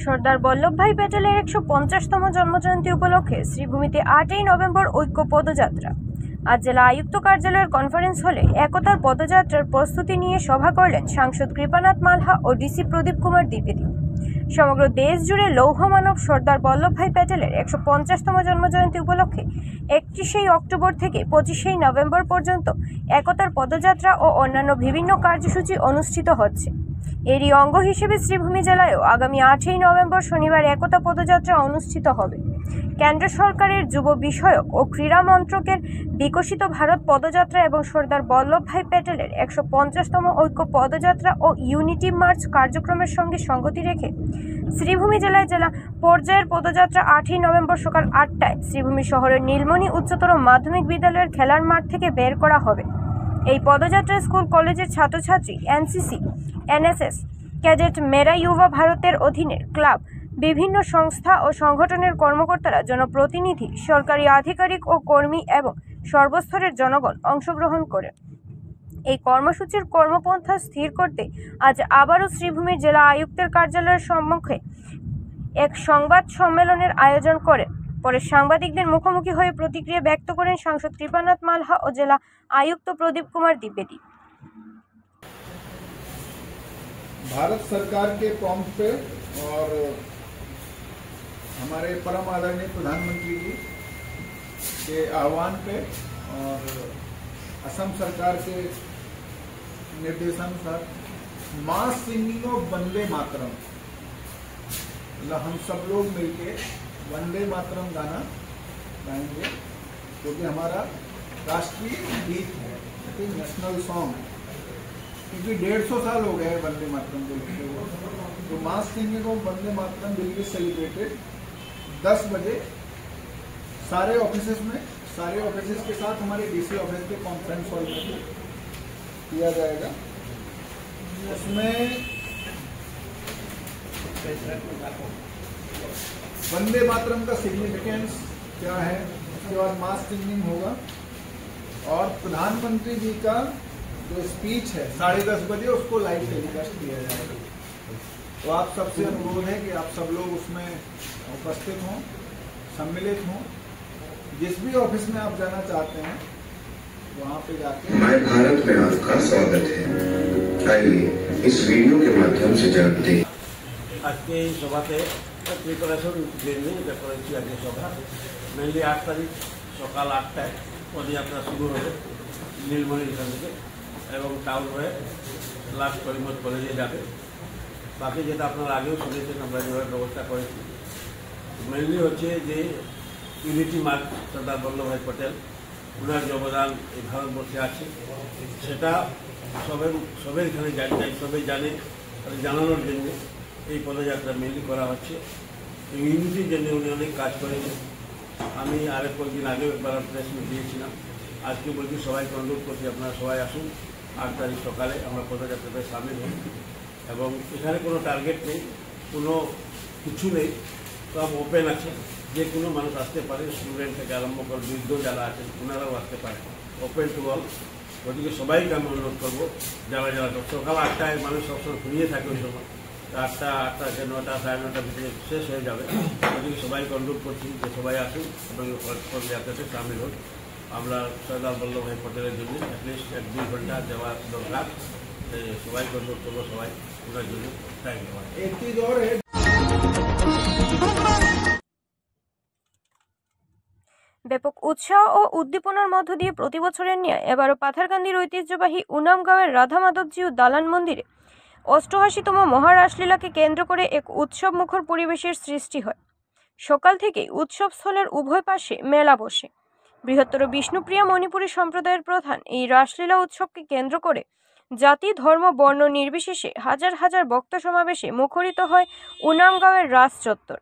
সর্দার বল্লভভাই প্যাটেলের ১৫০তম জন্মজয়ন্তী উপলক্ষে শ্রীভূমিতে ৮ই নভেম্বর ঐক্য পদযাত্রা। আজ জেলা আয়ুক্ত কার্যালয়ের কনফারেন্স হলে একতার পদযাত্রার প্রস্তুতি নিয়ে সভা করলেন সাংসদ কৃপানাথ মালহা ও ডিসি প্রদীপ কুমার দ্বিবেদী। সমগ্র দেশ জুড়ে লৌহ মানব সর্দার বল্লভভাই প্যাটেলের ১৫০তম জন্মজয়ন্তী উপলক্ষে ৩১শে অক্টোবর থেকে ২৫শে নভেম্বর পর্যন্ত একতার পদযাত্রা ও অন্যান্য বিভিন্ন কার্যসূচি অনুষ্ঠিত হচ্ছে। এরই অঙ্গ হিসেবে শ্রীভূমি জেলায়ও আগামী ৮ই নভেম্বর শনিবার একতা পদযাত্রা অনুষ্ঠিত হবে। কেন্দ্র সরকারের যুব বিষয়ক ও ক্রীড়া মন্ত্রকের বিকশিত ভারত পদযাত্রা এবং সর্দার বল্লভভাই প্যাটেলের ১৫০তম ঐক্য পদযাত্রা ও ইউনিটি মার্চ কার্যক্রমের সঙ্গে সঙ্গতি রেখে শ্রীভূমি জেলায় জেলা পর্যায়ের পদযাত্রা ৮ই নভেম্বর সকাল ৮টায় শ্রীভূমি শহরের নীলমণি উচ্চতর মাধ্যমিক বিদ্যালয়ের খেলার মাঠ থেকে বের করা হবে। এই পদযাত্রায় স্কুল কলেজের ছাত্রছাত্রী, এনসিসি, এনএসএস, ক্যাডেট, মেরা ইউবা ভারতের অধীনের ক্লাব, বিভিন্ন সংস্থা ও সংগঠনের কর্মকর্তারা, জনপ্রতিনিধি, সরকারি আধিকারিক ও কর্মী এবং সর্বস্তরের জনগণ অংশগ্রহণ করে। এই কর্মসূচির কর্মপন্থা স্থির করতে আজ আবারও শ্রীভূমির জেলা আয়ুক্তের কার্যালয়ের সম্মুখে এক সংবাদ সম্মেলনের আয়োজন করে। পরে সাংবাদিকদের মুখোমুখি হয়ে প্রতিক্রিয়া ব্যক্ত করেন সাংসদ কৃপানাথ মালহা ও জেলা आयुक्त प्रदीप कुमार द्विवेदी। भारत सरकार के प्रॉम्प्ट पे और हमारे परम आदरणीय प्रधानमंत्री जी के आह्वान पे और असम सरकार के निर्देशानुसार मास सिंगिंग ऑफ वंदे मातरम, मतलब हम सब लोग मिलके वंदे मातरम गाना गाएंगे, क्योंकि हमारा राष्ट्रीय गीत है, नेशनल सॉन्ग, क्योंकि 150 साल हो गए वंदे मातरम को लिखते हुए। तो mass singing of Vande Mataram will be celebrated 10 बजे सारे ऑफिसेस में, सारे ऑफिसेस के साथ हमारे डीसी ऑफिस के कॉन्फ्रेंस हॉल में किया जाएगा। उसमें वंदे मातरम का सिग्निफिकेंस क्या है, उसके बाद मास सिंगिंग होगा और प्रधानमंत्री जी का जो स्पीच है 10:30 बजे उसको लाइव टेलीकास्ट किया जाएगा। तो आप सबसे अनुरोध है कि आप सब लोग उसमें उपस्थित हों, सम्मिलित हों। जिस भी ऑफिस में आप जाना चाहते हैं वहाँ पे जाके। माय भारत में आपका स्वागत है। आइए इस वीडियो के माध्यम से जानते हैं। आज के सभाते प्रिपारेशन आगे सभा मेनलि 8 तारीख सकाल 8टाয় पदयात्रा शुरू হবে নীলমণির এখান থেকে এবং টাউন হয়ে লাস্ট করিমগঞ্জ কলেজে যাবে। বাকি যেটা আপনারা আগেও শুনেছেন আমরা যেভাবে ব্যবস্থা করেছি, মেনলি হচ্ছে যে ইউনিটি মার্চ সর্দার বল্লভভাই পটেল ওনার যে অবদান এই ভারতবর্ষে আছে সেটা সবাই এখানে সবাই জানে, জানানোর জন্য এই পদযাত্রা মেনলি করা হচ্ছে। ইউনিটির জন্য উনি অনেক কাজ করেছেন। আমি আরেক কয়েকদিন আগেও একবার প্রেস মিট দিয়েছিলাম, আজকে বলছি সবাইকে অনুরোধ করছি আপনারা সবাই আসুন। 8 তারিখ সকালে আমরা পদযাত্রাতে সামিল হই এবং এখানে কোনো টার্গেট নেই, কোনো কিছু নেই, সব ওপেন আছে, যে কোনো মানুষ আসতে পারে, স্টুডেন্ট থেকে আরম্ভ করে বৃদ্ধ যারা আছেন ওনারাও আসতে পারে, ওপেন টু অল। ওদিকে সবাইকে আমি অনুরোধ করবো যারা সকাল 8টায় মানুষ সবসময় ঘুরিয়ে থাকে, ওই সময় 8টা 9টা 9:30 ভিতরে শেষ হয়ে যাবে। ওদিকে সবাইকে অনুরোধ করছি যে সবাই আসুন এবং পদযাত্রাতে সামিল হন। আমরা সর্দার বল্লভভাই পটেলের জন্য অ্যাটলিস্ট 1-2 ঘন্টা দেওয়ার দরকার। সবাইকে অনুরোধ করবো, সবাই ওনার জন্য টাইম দেওয়া। ব্যাপক উৎসাহ ও উদ্দীপনার মধ্য দিয়ে প্রতি বছরের ন্যায় এবারও পাথারকান্দির ঐতিহ্যবাহী উনামগাঁওয়ের রাধা মাধবজিউ দালান মন্দিরে 88তম মহারাসলীলাকে কেন্দ্র করে এক উৎসব মুখর পরিবেশের সৃষ্টি হয়। সকাল থেকেই উৎসবস্থলের উভয় পাশে মেলা বসে। বৃহত্তর বিষ্ণুপ্রিয়া মণিপুরী সম্প্রদায়ের প্রধান এই রাসলীলা উৎসবকে কেন্দ্র করে জাতি, ধর্ম, বর্ণ নির্বিশেষে হাজার হাজার ভক্ত সমাবেশে মুখরিত হয় উনামগাঁওয়ের রাস চত্বর।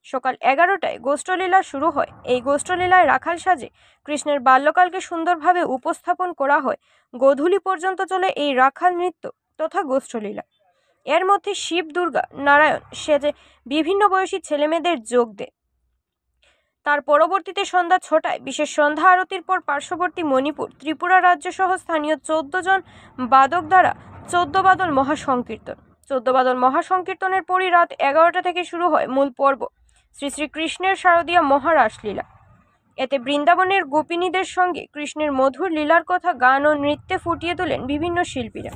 সকাল 11টায় গোষ্ঠলীলা শুরু হয়। এই গোষ্ঠলীলায় রাখাল সাজে কৃষ্ণের বাল্যকালকে সুন্দরভাবে উপস্থাপন করা হয়। গোধূলি পর্যন্ত চলে এই রাখাল নৃত্য তথা গোষ্ঠলীলা। এর মধ্যে শিব, দুর্গা, নারায়ণ সেজে বিভিন্ন বয়সী ছেলেমেয়েদের যোগ দেয়। তার পরবর্তীতে সন্ধ্যা 6টায় বিশেষ সন্ধ্যা আরতির পর পার্শ্ববর্তী মণিপুর, ত্রিপুরা রাজ্য সহ স্থানীয় 14 জন বাদক দ্বারা 14 বাদল মহাসংকীর্তন। চোদ্দবাদন মহাসংকীর্তনের পরই রাত 11টা থেকে শুরু হয় মূল পর্ব শ্রী শ্রী কৃষ্ণের শারদীয়া মহারাসলীলা। এতে বৃন্দাবনের গোপিনীদের সঙ্গে কৃষ্ণের মধুর লীলার কথা গান ও নৃত্যে ফুটিয়ে তোলেন বিভিন্ন শিল্পীরা।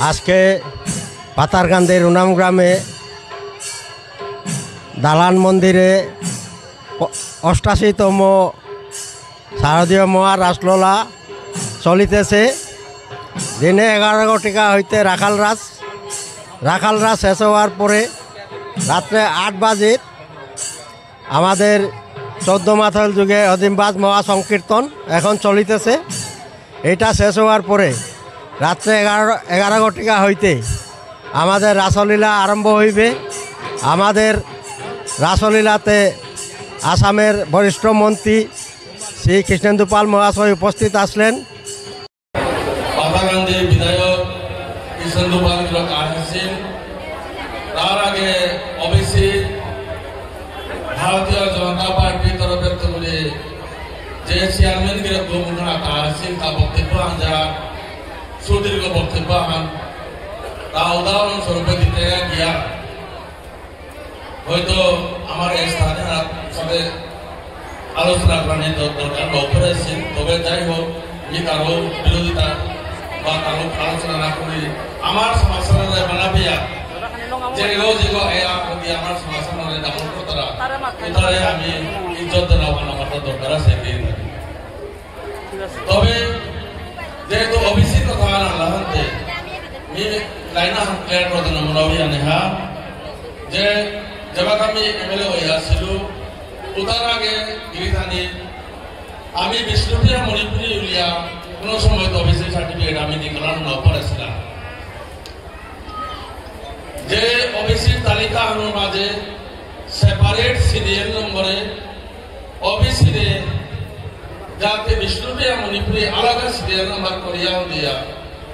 আজকে পাতারকান্দির উনাম গ্রামে দালান মন্দিরে 88তম শারদীয় মহারাসলীলা চলিতেছে। দিনে 11 ঘটিকা হইতে রাখাল রাস শেষ হওয়ার পরে রাত্রে 8 বাজে আমাদের 14 মাথাল যুগে অদিমবাজ মহাসংকীর্তন এখন চলিতেছে। এটা শেষ হওয়ার পরে রাত্রে 11 ঘটিকা হইতে আমাদের রাসলীলা আরম্ভ হইবে। আমাদের রাসলীলাতে আসামের বরিষ্ঠ মন্ত্রী শ্রী কৃষ্ণেন্দু পাল মহাশয় উপস্থিত আসলেন। পাতাকান্দির বিধায়ক কৃষ্ণেন্দু পাল আসছেন। তার আগে ওবিসি ভারতীয় জনতা পার্টির তরফের থেকে যে চেয়ারম্যানগিরা গোমুখা আসছেন তা বক্তব্য যা সুদীর্ঘ বক্তব্য তা উদাহরণস্বরূপে দিতে গিয়া হয়তো আমার এই স্থানে সাথে আলোচনা করার দরকার লক্ষ্য রয়েছে। তবে যাই হোক, যে কারো বিরোধিতা বা কারো আলোচনা না করে আমার সমাজে বানাবিয়া যেগুলো আমার সমাজে দাপন করতারা এটারে আমি ইজ্জত দেওয়া বানাবার দরকার আছে। তবে যেহেতু অভিষেক কথা আল্লাহ লাইনা ক্লিয়ার করতে মনে নেহা যে যেবার আমি এমএলএ হয়ে আসছিল তার আগে গিরিধানী আমি বিষ্ণুপ্রিয়া মণিপুরী উলিয়া কোনো সময় তো অভিষেক সার্টিফিকেট আমি দিলাম না পড়েছিলাম। যে অভিষেক তালিকা আমার মাঝে সেপারেট সিরিয়াল নম্বরে অবিসিরে যাতে বিষ্ণুপ্রিয়া মণিপুরী আলাদা সিরিয়াল নাম্বার করিয়াও দিয়া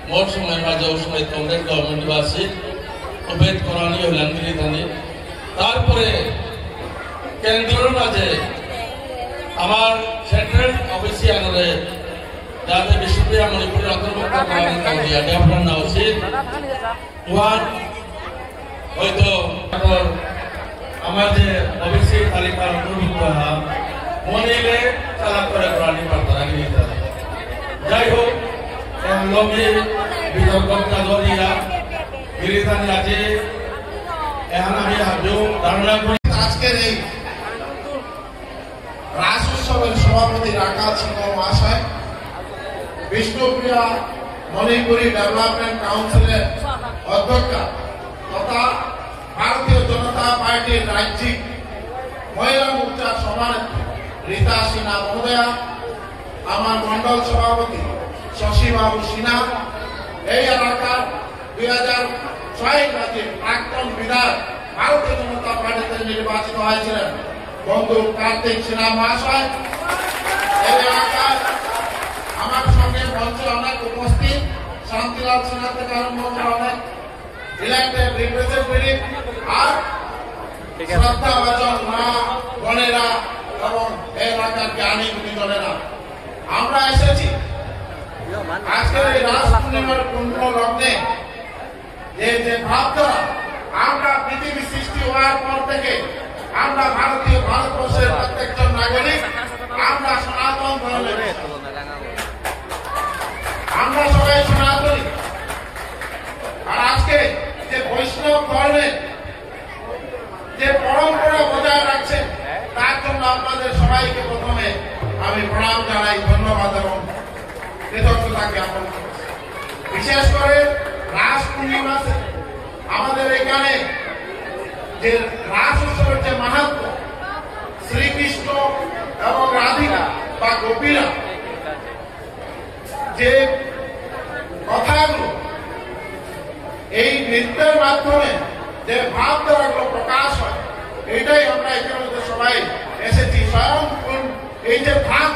মোট সময় মাঝে ওই সময় কংগ্রেস গভর্নমেন্ট বাসী অভেদ করানি হলেন গিরিধানী। তারপরে কেন্দ্রের মাঝে আমার সেন্ট্রাল অফিসে আনলে যাতে বিষ্ণুপ্রিয়া মণিপুরের অন্তর্ভুক্ত আপনার না উচিত উহার হয়তো আমার যে অফিসের তালিকার অন্তর্ভুক্ত মনিলে চালাক করে প্রাণী পার্তারা যাই হোক লম্বি বিতর্কতা দলিয়া গিরিধানী আছে এখন আমি ধারণা করি আজকের এই রাস উৎসবের সভাপতি রাকাল সিংহ মহাশয়, বিষ্ণুপ্রিয়া মণিপুরী ডেভেলপমেন্ট কাউন্সিলের অধ্যক্ষা তথা ভারতীয় জনতা পার্টির রাজ্যিক মহিলা মোর্চার সভানেত্রী রীতা সিনহা মহোদয়া, আমার মন্ডল সভাপতি শশীবাবু সিনহা, এই এলাকার 2006 রাজ্যের প্রাক্তন বিধায়ক ভারতীয় জনতা পার্টিতে নির্বাচিত হয়েছিলেন বন্ধু কার্তিক সিনহা মহাশয়, এই এলাকার আমার সঙ্গে মঞ্চে অনেক উপস্থিত শান্তিলাল সিনহা থেকে আরম্ভ করে অনেক ইলেক্টেড রিপ্রেজেন্টেটিভ আর শ্রদ্ধাভাজন মা বোনেরা এবং এই এলাকার জ্ঞানী গুণীজনেরা, আমরা এসেছি আজকের এই রাস পূর্ণিমার পূর্ণ লগ্নে যে ভাবধারা আমরা পৃথিবী সৃষ্টি হওয়ার পর থেকে আমরা ভারতবর্ষের প্রত্যেকজন নাগরিক আমরা সনাতন ধর্মের, আমরা সবাই সনাতনী। আর আজকে যে বৈষ্ণব ধর্মের যে পরম্পরা বজায় রাখছে তার জন্য আপনাদের সবাইকে প্রথমে আমি প্রণাম জানাই, ধন্যবাদ এবং কৃতজ্ঞতা জ্ঞাপন করছি। বিশেষ করে রাস পূর্ণিমা আমাদের এখানে যে রাস উৎসবের যে মাহাত্ম, শ্রীকৃষ্ণ এবং রাধিকা বা গোপীরা যে কথাগুলো এই নৃত্যের মাধ্যমে যে ভাব ধারাগুলো প্রকাশ হয়, এইটাই আমরা এখানে মধ্যে সবাই এসেছি। স্বয়ং এই যে ভাব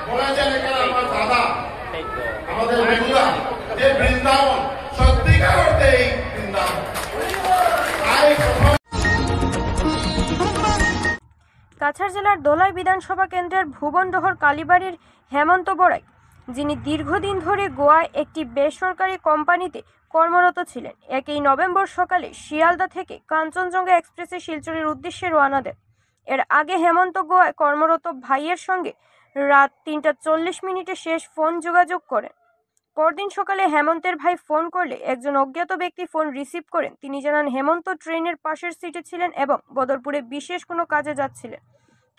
বলেছেন এখানে আমার দাদা, আমাদের মেঘুদা, যে বৃন্দাবন সত্যিকার অর্থে এই বৃন্দাবন। কাছাড় জেলার দোলাই বিধানসভা কেন্দ্রের ভুবনডোহর কালীবাড়ির হেমন্ত বড়াই, যিনি দীর্ঘদিন ধরে গোয়ায় একটি বেসরকারি কোম্পানিতে কর্মরত ছিলেন, 1 নভেম্বর সকালে শিয়ালদা থেকে কাঞ্চনজঙ্ঘা এক্সপ্রেসে শিলচরের উদ্দেশ্যে রওনা দেন। এর আগে হেমন্ত গোয়ায় কর্মরত ভাইয়ের সঙ্গে রাত 3:40 শেষ ফোন যোগাযোগ করেন। পরদিন সকালে হেমন্তের ভাই ফোন করলে একজন অজ্ঞাত ব্যক্তি ফোন রিসিভ করেন। তিনি জানান হেমন্ত ট্রেনের পাশের সিটে ছিলেন এবং বদরপুরে বিশেষ কোনো কাজে যাচ্ছিলেন,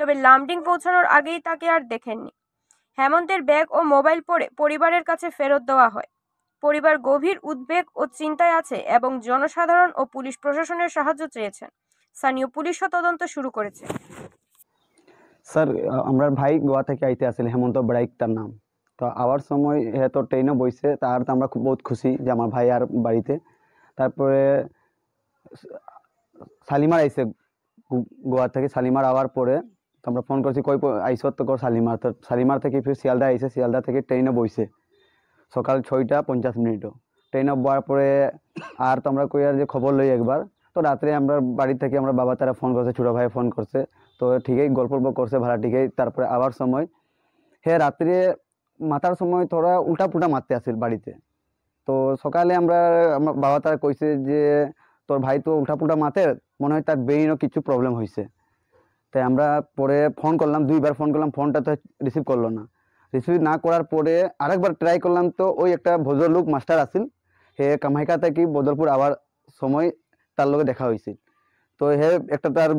তবে লামডিং পৌঁছানোর আগেই তাকে আর দেখেননি। হেমন্তের ব্যাগ ও মোবাইল পরে পরিবারের কাছে ফেরত দেওয়া হয়। পরিবার গভীর উদ্বেগ ও চিন্তায় আছে এবং জনসাধারণ ও পুলিশ প্রশাসনের সাহায্য চেয়েছেন। স্থানীয় পুলিশও তদন্ত শুরু করেছে। স্যার, আমার ভাই গোয়া থেকে আইতে আসলে হেমন্ত বড়াইক তার নাম। তো আওয়ার সময় হে তো ট্রেনে বইছে, তার তো আমরা খুব বহুত খুশি যে আমার ভাই আর বাড়িতে। তারপরে শালিমার আইসে গোয়া থেকে। শালিমার আওয়ার পরে তো আমরা ফোন করছি কই আইসো, তো শালিমার। তো শালিমার থেকে ফির শিয়ালদা আইসে, শিয়ালদা থেকে ট্রেনে বইছে সকাল 6:50। ট্রেনে বয়ার পরে আর তো আমরা কই আর যে খবর লই একবার। তো রাত্রে আমরা বাড়ি থেকে আমরা বাবা তারা ফোন করছে, ছোটো ভাই ফোন করছে, তো ঠিকই গল্প করছে ভাড়া ঠিকই। তারপরে আবার সময় হে রাত্রে মাতার সময় তোরা উল্টা পুল্টা মারতে আসিল বাড়িতে। তো সকালে আমরা আমার বাবা তারা কইছে যে তোর ভাই তো উল্টা পুল্টা মাতে, মনে হয় তার ব্রেইনও কিছু প্রবলেম হয়েছে। তাই আমরা পরে ফোন করলাম, 2বার ফোন করলাম, ফোনটা তো রিসিভ করলো না। রিসিভ না করার পরে আরেকবার ট্রাই করলাম, তো ওই একটা ভদ্রলোক মাস্টার আসিল, হে কামাইকা থেকে বদরপুর আবার সময় তার লগে দেখা হয়েছিল। তো হে একটা তার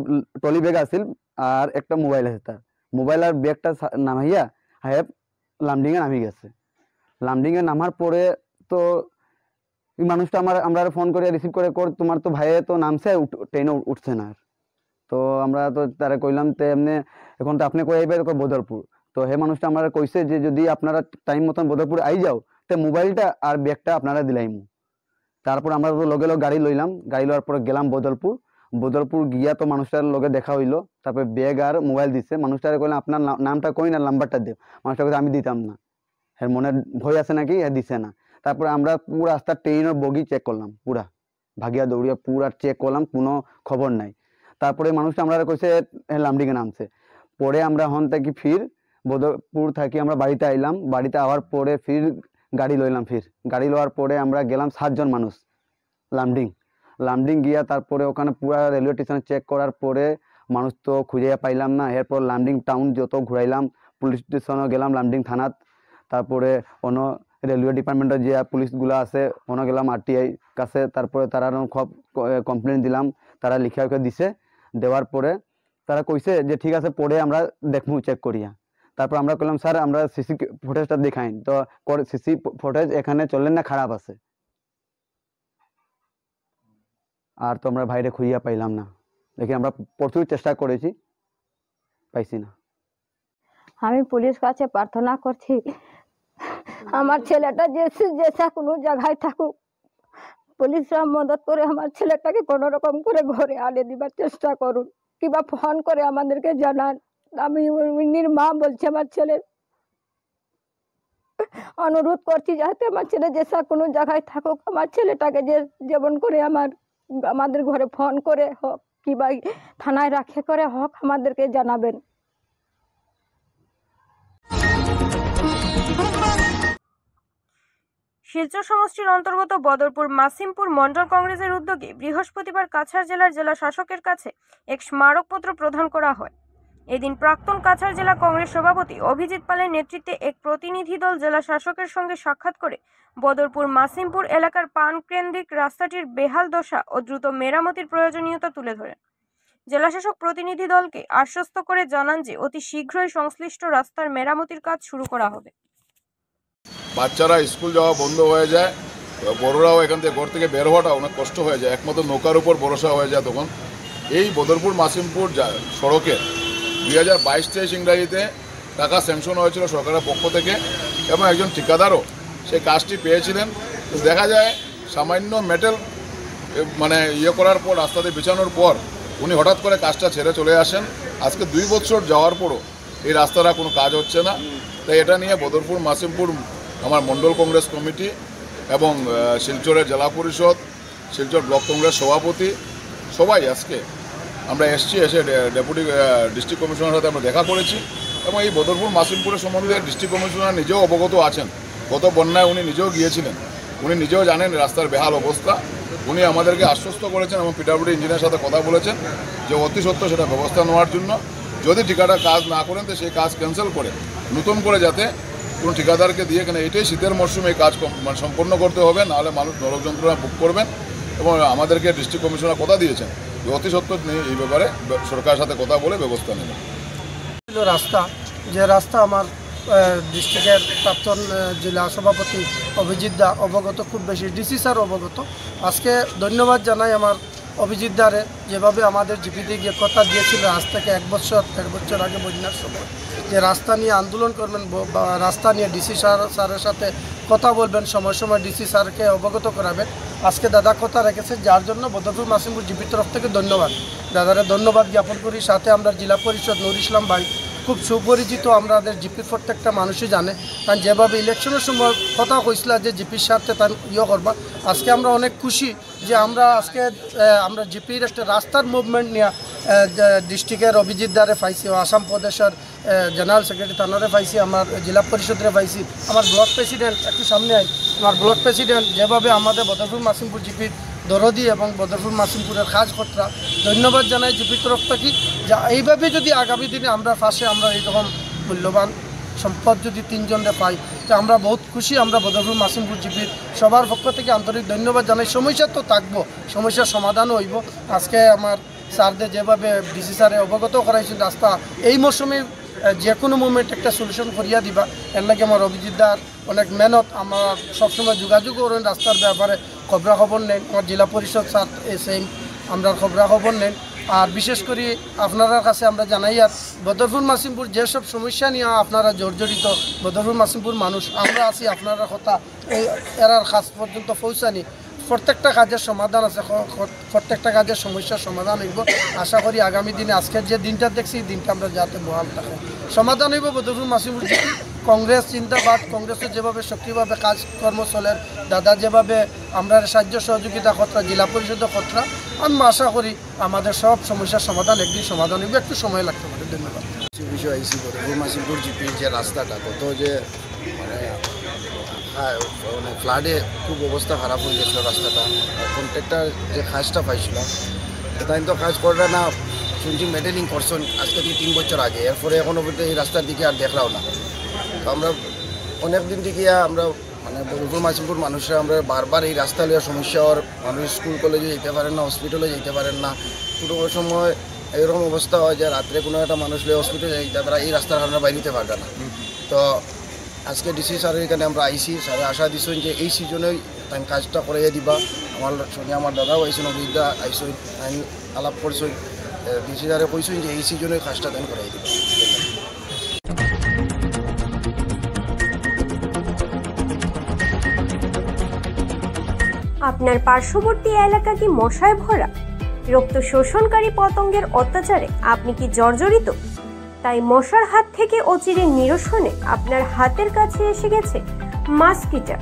ট্রলি ব্যাগ আসিল আর একটা মোবাইল আছে, তার মোবাইল আর ব্যাগটা নামাইয়া হে লামডিংয়ে নামি গেছে। লামডিংয়ে নামার পরে তো এই মানুষটা আমরা ফোন করে রিসিভ করে তোমার তো ভাইয়ে তো নামছে, ট্রেনে উঠছে না। তো আমরা তো তারা কইলাম তে এমনি এখন তো আপনি কই আইবে বদরপুর। তো হে মানুষটা আমরা কইছে যে যদি আপনারা টাইম মতন বদরপুর আই যাও, তো মোবাইলটা আর ব্যাগটা আপনারা দিলাইমু। তারপর আমরা তো লগে লগে গাড়ি লইলাম, গাড়ি লওয়ার পরে গেলাম বদরপুর গিয়া তো মানুষটার লগে দেখা হইলো। তারপরে ব্যাগ আর মোবাইল দিচ্ছে। মানুষটারে কইলাম আপনার নামটা কই না নাম্বারটা দেব। মানুষটা কইছে আমি দিতাম না, এর মনে ভয় আছে নাকি, এ দিছে না। তারপরে আমরা পুরো রাস্তা ট্রেনের বগি চেক করলাম, পুরা ভাগিয়া দৌড়িয়া পুরা চেক করলাম, কোনো খবর নাই। তারপরে মানুষটা আমরা কইছে লামডিংয়ে নামছে। পরে আমরা হন থাকি ফির বদরপুর থাকি আমরা বাড়িতে আইলাম। বাড়িতে আওয়ার পরে ফির গাড়ি লইলাম। ফির গাড়ি লওয়ার পরে আমরা গেলাম 7 জন মানুষ লামডিং গিয়া। তারপরে ওখানে পুরা রেলওয়ে স্টেশনে চেক করার পরে মানুষ তো খুঁজে পাইলাম না। এরপর লামডিং টাউন যত ঘুরাইলাম, পুলিশ স্টেশনে গেলাম, লামডিং থানাত। তারপরে অন্য রেলওয়ে ডিপার্টমেন্টের যে পুলিশগুলো আছে অন্য গেলাম RTI কাছে। তারপরে তারা সব কমপ্লেন দিলাম, তারা লিখা দিছে। দেওয়ার পরে তারা কইছে যে ঠিক আছে পরে আমরা দেখবো চেক করিয়া। তারপর আমরা কইলাম স্যার আমরা সিসি ফুটেজটা দেখাইন। তো সিসি ফুটেজ এখানে চললেন না, খারাপ আছে। আর তো আমরা ভাইরে খুঁজিয়া পাইলাম না। দেখি আমরা প্রচুর চেষ্টা করেছি, পাইছি না। আমি পুলিশ কাছে প্রার্থনা করছি আমার ছেলেটা যেসা কোনো জায়গায় থাকুক, পুলিশরা মদত করে আমার ছেলেটাকে কোনো রকম করে ঘরে আনে দিবার চেষ্টা করুন, কিংবা ফোন করে আমাদেরকে জানান। আমি উনির মা বলছি আমার ছেলের অনুরোধ করছি যাতে আমার ছেলে যেসা কোনো জায়গায় থাকুক, আমার ছেলেটাকে যেমন করে আমাদের ঘরে ফোন করে হোক কিংবা থানায় রাখে করে হোক আমাদেরকে জানাবেন। শিলচর সমষ্টির অন্তর্গত বদরপুর মাসিমপুর মন্ডল কংগ্রেসের উদ্যোগে বৃহস্পতিবার কাছাড় জেলার জেলা শাসকের কাছে এক স্মারকপত্র প্রদান করা হয়। এদিন প্রাক্তন কাছাড় জেলা কংগ্রেস সভাপতি অভিজিৎ পালের নেতৃত্বে এক প্রতিনিধি দল জেলা শাসকের সঙ্গে সাক্ষাৎ করে বদরপুর মাসিমপুর এলাকার পানকেন্দ্রিক রাস্তাটির বেহাল দশা ও দ্রুত মেরামতির প্রয়োজনীয়তা তুলে ধরেন। জেলাশাসক প্রতিনিধি দলকে আশ্বস্ত করে জানান যে অতি শীঘ্রই সংশ্লিষ্ট রাস্তার মেরামতির কাজ শুরু করা হবে। বাচ্চারা স্কুল যাওয়া বন্ধ হয়ে যায়, বড়রাও এখান থেকে ঘর থেকে বের হওয়াটা অনেক কষ্ট হয়ে যায়, একমাত্র নৌকার উপর ভরসা হয়ে যায়। তখন এই বদরপুর মাসিমপুর সড়কে 2022-23 ইংরাজিতে টাকা স্যাংশন হয়েছিল সরকারের পক্ষ থেকে এবং একজন ঠিকাদারও সেই কাজটি পেয়েছিলেন। তো দেখা যায় সামান্য মেটেল মানে করার পর রাস্তাতে বিছানোর পর উনি হঠাৎ করে কাজটা ছেড়ে চলে আসেন। আজকে 2 বছর যাওয়ার পরও এই রাস্তাটা কোনো কাজ হচ্ছে না। তাই এটা নিয়ে বদরপুর মাসিমপুর আমার মণ্ডল কংগ্রেস কমিটি এবং শিলচরের জেলা পরিষদ, শিলচর ব্লক কংগ্রেস সভাপতি সবাই আজকে আমরা এসে ডেপুটি ডিস্ট্রিক্ট কমিশনারের সাথে আমরা দেখা করেছি এবং এই বদরপুর মাসিমপুরের সম্বন্ধে ডিস্ট্রিক্ট কমিশনার নিজেও অবগত আছেন। গত বন্যায় উনি নিজেও গিয়েছিলেন, উনি নিজেও জানেন রাস্তার বেহাল অবস্থা। উনি আমাদেরকে আশ্বস্ত করেছেন এবং পিডব্লিউডি ইঞ্জিনিয়ারের সাথে কথা বলেছেন যে অতি সত্ত্বর সেটা ব্যবস্থা নেওয়ার জন্য। যদি ঠিকাদার কাজ না করেন তো সেই কাজ ক্যান্সেল করে নতুন করে যাতে কোনো ঠিকাদারকে দিয়ে কেন এটাই শীতের মরশুমে এই কাজ মানে সম্পন্ন করতে হবে, নাহলে মানুষ নরক যন্ত্রণা ভোগ করবেন। এবং আমাদেরকে ডিস্ট্রিক্ট কমিশনার কথা দিয়েছেন যে অতি সত্ত্বর এই ব্যাপারে সরকারের সাথে কথা বলে ব্যবস্থা নেবেন। রাস্তা রাস্তা আমার ডিস্ট্রিক্টের প্রাক্তন জেলা সভাপতি অভিজিৎ দা অবগত, খুব বেশি ডিসি স্যার অবগত। আজকে ধন্যবাদ জানাই আমার অভিজিৎ দারে, যেভাবে আমাদের জিপিতে গিয়ে কথা দিয়েছিল আজ থেকে 1 বছর 1.5 বছর আগে বন্যার সময় যে রাস্তা নিয়ে আন্দোলন করবেন, রাস্তা নিয়ে ডিসি স্যারের সাথে কথা বলবেন, সময় সময় ডিসি স্যারকে অবগত করাবেন। আজকে দাদা কথা রেখেছে, যার জন্য বদরপুর মাসিমপুর জিপির তরফ থেকে ধন্যবাদ, দাদারে ধন্যবাদ জ্ঞাপন করি। সাথে আমরা জেলা পরিষদ নুর ইসলাম ভাই খুব সুপরিচিত, আমাদের জিপির প্রত্যেকটা মানুষই জানে, কারণ যেভাবে ইলেকশনের সময় কথা কইছিল যে জিপির স্বার্থে তার করবা। আজকে আমরা অনেক খুশি যে আমরা আজকে আমরা জিপির একটা রাস্তার মুভমেন্ট নিয়ে ডিস্ট্রিক্টের অভিজিৎ দারে পাইছি, আসাম প্রদেশের জেনারেল সেক্রেটারি তানারে পাইছি, আমার জেলা পরিষদরে পাইছি, আমার ব্লক প্রেসিডেন্ট একটু সামনে আই, আমার ব্লক প্রেসিডেন্ট যেভাবে আমাদের বদরপুর মাসিমপুর জিপির দরদি এবং বদরপুর মাসিমপুরের কাজ কর্তা ধন্যবাদ জানাই জিপির তরফ থেকে। যা এইভাবে যদি আগামী দিনে আমরা পাশে আমরা এইরকম মূল্যবান সম্পদ যদি 3 জনরে পাই তো আমরা বহুত খুশি। আমরা বদরপুর মাসিমপুর জিপির সবার পক্ষ থেকে আন্তরিক ধন্যবাদ জানাই। সমস্যা তো থাকবো, সমস্যার সমাধানও হইব। আজকে আমার স্যারদের যেভাবে ডিসি স্যারে অবগত করাইছেন রাস্তা এই মৌসুমে যে কোনো মুভমেন্ট একটা সলিউশন করিয়া দিবা, এর লাগে আমার অভিজিৎ দার অনেক মেহনত। আমার সবসময় যোগাযোগ করেন রাস্তার ব্যাপারে, খবরাখবর নেন। আমার জেলা পরিষদ স্যার সেম আমরা খবরাখবর নেন। আর বিশেষ করে আপনার কাছে আমরা জানাই, আর বদরপুর মাসিমপুর যেসব সমস্যা নিয়ে আপনারা জর্জরিত, বদরপুর মাসিমপুর মানুষ আমরা আছি, আপনারা কথা এই এরার কাজ পর্যন্ত পৌঁছানি। প্রত্যেকটা কাজের সমাধান আছে, প্রত্যেকটা কাজের সমস্যার সমাধান হইব। আশা করি আগামী দিনে আজকের যে দিনটা দেখছি এই দিনটা আমরা যাতে বহাল থাকে সমাধান হইব। বদরপুর মাসিমপুর কংগ্রেস চিন্তাবাদ, কংগ্রেসের যেভাবে সক্রিয়ভাবে কাজকর্ম চলেন, দাদা যেভাবে আমরা সাহায্য সহযোগিতা কর্তা, জেলা পরিষদের কর্তা, আমি আশা করি আমাদের সব সমস্যার সমাধান একদিন সমাধান হইব, একটু সময় লাগতে পারে। ধন্যবাদ। বিষয় আইসি বদরপুর মাসিমপুর জিপির যে রাস্তাটা কত যে মানে ফ্লাডে খুব অবস্থা খারাপ হয়ে গেছিলো রাস্তাটা, কন্ট্রাক্টর যে কাজটা পাইছিল তাই তো কাজ করে না, শুনছি মেটেলিং করছেন আজকে থেকে 3 বছর আগে, এরপরে এখনও পর্যন্ত এই রাস্তার দিকে আর দেখলাও না। তো আমরা অনেক দিন থেকে আমরা মানে বদরপুর মাসিমপুর মানুষরা আমরা বারবার এই রাস্তা লিয়ে সমস্যা, আর মানুষ স্কুল কলেজে যেতে পারেন না, হসপিটালে যেতে পারেন না, কোনো সময় এরকম অবস্থা হয় যে রাত্রে কোনো একটা মানুষ লিয়ে হসপিটালে যেতে পারে, এই রাস্তার কারণে বাইরে পারবে না। তো আজকে ডিসি স্যারের এখানে আমরা আইসি, স্যারে আশা দিচ্ছেন যে এই সিজনেই তাই কাজটা করাইয়া দিবা। আমার সঙ্গে আমার দাদাও আইসেন, অভিজ্ঞতা আইসেন, আমি আলাপ করছেন, ডিসি স্যারে কইছেন যে এই সিজনেই কাজটা তাই করাই দিবা। আপনার পার্শ্ববর্তী এলাকা কি মশায় ভরা? রক্ত শোষণকারী পতঙ্গের অত্যাচারে আপনি কি জর্জরিত? তাই মশার হাত থেকে অচিরে নিরসনে আপনার হাতের কাছে এসে গেছে মাস্কিটা।